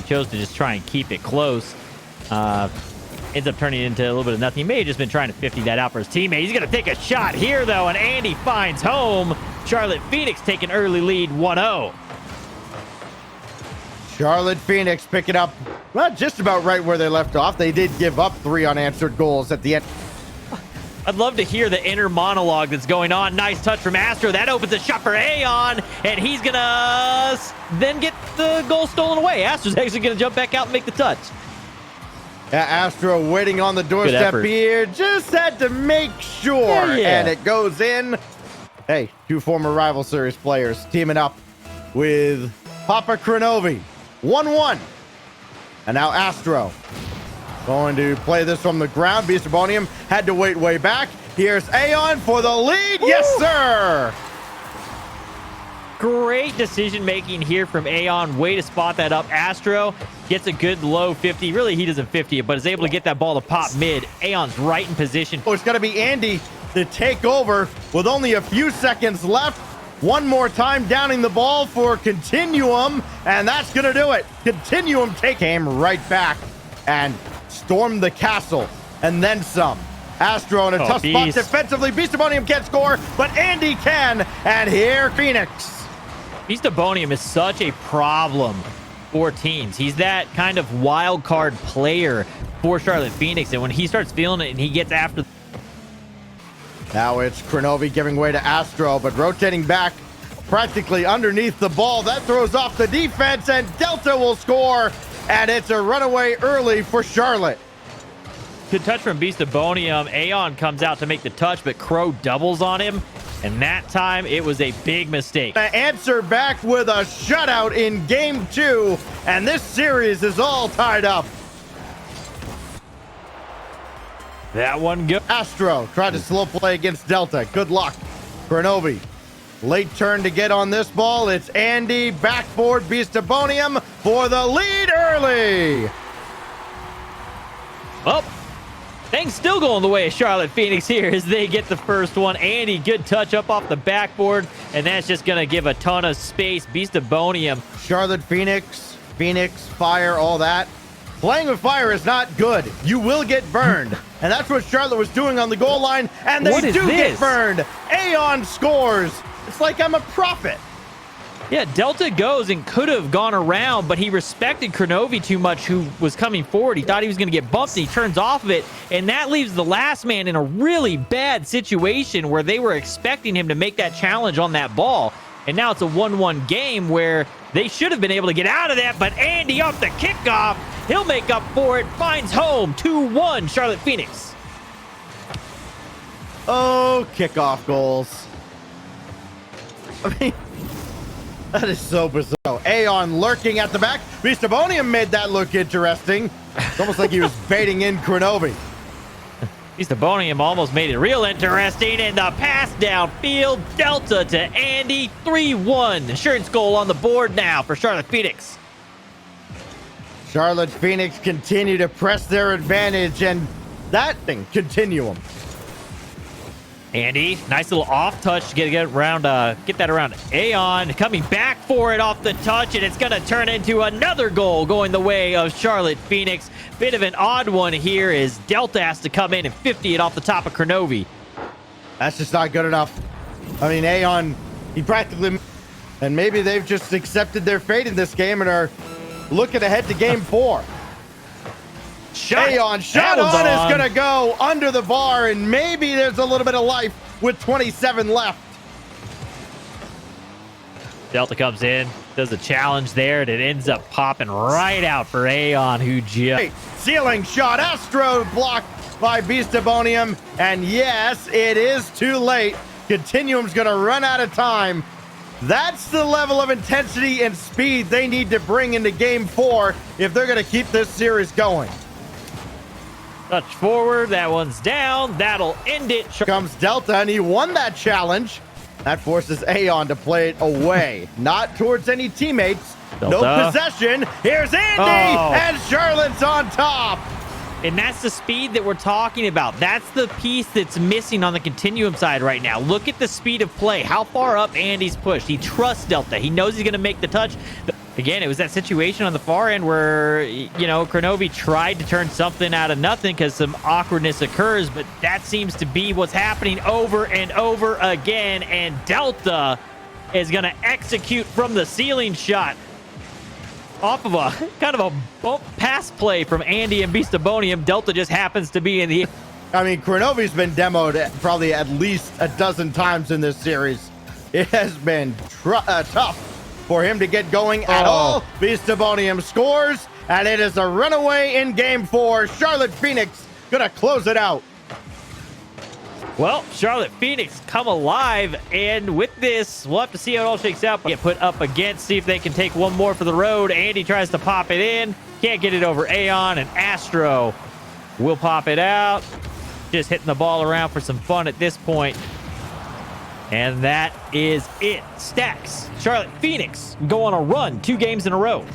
chose to just try and keep it close. Ends up turning into a little bit of nothing. He may have just been trying to 50 that out for his teammate. He's going to take a shot here, though, and Andy finds home. Charlotte Phoenix take an early lead, 1-0. Charlotte Phoenix picking up, well, just about right where they left off. They did give up 3 unanswered goals at the end. I'd love to hear the inner monologue that's going on. Nice touch from Astro. That opens a shot for Aeon, and he's going to then get the goal stolen away. Astro's actually going to jump back out and make the touch. Astro waiting on the doorstep here. Just had to make sure. And it goes in. Hey, 2 former Rival Series players teaming up with Papa Kronovi. 1-1. And now Astro going to play this from the ground. Beastabonium had to wait way back. Here's Aeon for the lead. Woo! Yes, sir. Great decision making here from Aeon. Way to spot that up. Astro gets a good low 50. Really, he doesn't 50 it, but is able to get that ball to pop mid. Aeon's right in position. Oh, it's going to be Andy to take over with only a few seconds left. One more time downing the ball for Continuum, and that's going to do it. Continuum came right back and stormed the castle, and then some. Astro in a tough spot defensively. Beastabonium can't score, but Andy can, and here Phoenix. Beastabonium is such a problem for teams. He's that kind of wild card player for Charlotte Phoenix, and when he starts feeling it and he gets after. Now it's Kronovi giving way to Astro, but rotating back practically underneath the ball. That throws off the defense, and Delta will score, and it's a runaway early for Charlotte. Good touch from Beastabonium. Aeon comes out to make the touch, but Crow doubles on him. And that time, it was a big mistake. Answer back with a shutout in Game 2, and this series is all tied up. That one good. Astro tried to slow play against Delta. Good luck. Kronovi, late turn to get on this ball. It's Andy, backboard Beastabonium for the lead early. Well, things still going the way of Charlotte Phoenix here as they get the first one. Andy, good touch up off the backboard, and that's just going to give a ton of space. Beastabonium. Charlotte Phoenix, fire, all that. Playing with fire is not good. You will get burned. And that's what Charlotte was doing on the goal line, and they do get burned. Aeon scores. It's like I'm a prophet. Yeah, Delta goes and could have gone around, but he respected Kronovi too much, who was coming forward. He thought he was going to get bumped, and he turns off of it, and that leaves the last man in a really bad situation where they were expecting him to make that challenge on that ball. And now it's a 1-1 game where they should have been able to get out of that, but Andy off the kickoff. He'll make up for it, finds home, 2-1, Charlotte Phoenix. Oh, kickoff goals. I mean, that is so bizarre. Aeon lurking at the back. Beastabonium made that look interesting. It's almost like he was baiting in Kronovi. Beastabonium almost made it real interesting, and the pass downfield. Delta to Andy, 3-1. Insurance goal on the board now for Charlotte Phoenix. Charlotte Phoenix continue to press their advantage, and that thing, Continuum. Andy, nice little off touch to get that around Aeon, coming back for it off the touch, and it's going to turn into another goal going the way of Charlotte Phoenix. Bit of an odd one here as Delta has to come in and 50 it off the top of Kronovi. That's just not good enough. I mean, Aeon, he practically, and maybe they've just accepted their fate in this game and are looking ahead to Game 4. Aeon shot on is going to go under the bar, and maybe there's a little bit of life with 27 left. Delta comes in, does a challenge there, and it ends up popping right out for Aeon, who just... Ceiling shot, Astro blocked by Beastabonium, and yes, it is too late. Continuum's going to run out of time. That's the level of intensity and speed they need to bring into Game 4 if they're going to keep this series going. Touch forward, that one's down, that'll end it. Comes Delta, and he won that challenge. That forces Aeon to play it away, not towards any teammates. Delta. No possession. Here's Andy, and Charlotte's on top. And that's the speed that we're talking about. That's the piece that's missing on the Continuum side right now. Look at the speed of play. How far up Andy's pushed. He trusts Delta. He knows he's going to make the touch. Again, it was that situation on the far end where, you know, Kronovi tried to turn something out of nothing because some awkwardness occurs, but that seems to be what's happening over and over again. And Delta is going to execute from the ceiling shot off of a kind of a bump pass play from Andy and Beastabonium. Delta just happens to be in the... I mean, Kronovi's been demoed probably at least a dozen times in this series. It has been tough for him to get going at all. Beastabonium scores, and it is a runaway in game 4. Charlotte Phoenix gonna close it out. Well, Charlotte Phoenix come alive, and with this, we'll have to see how it all shakes out. Get put up against, see if they can take one more for the road. Andy tries to pop it in, can't get it over Aeon, and Astro will pop it out. Just hitting the ball around for some fun at this point. And that is it. Stacks, Charlotte Phoenix go on a run, 2 games in a row.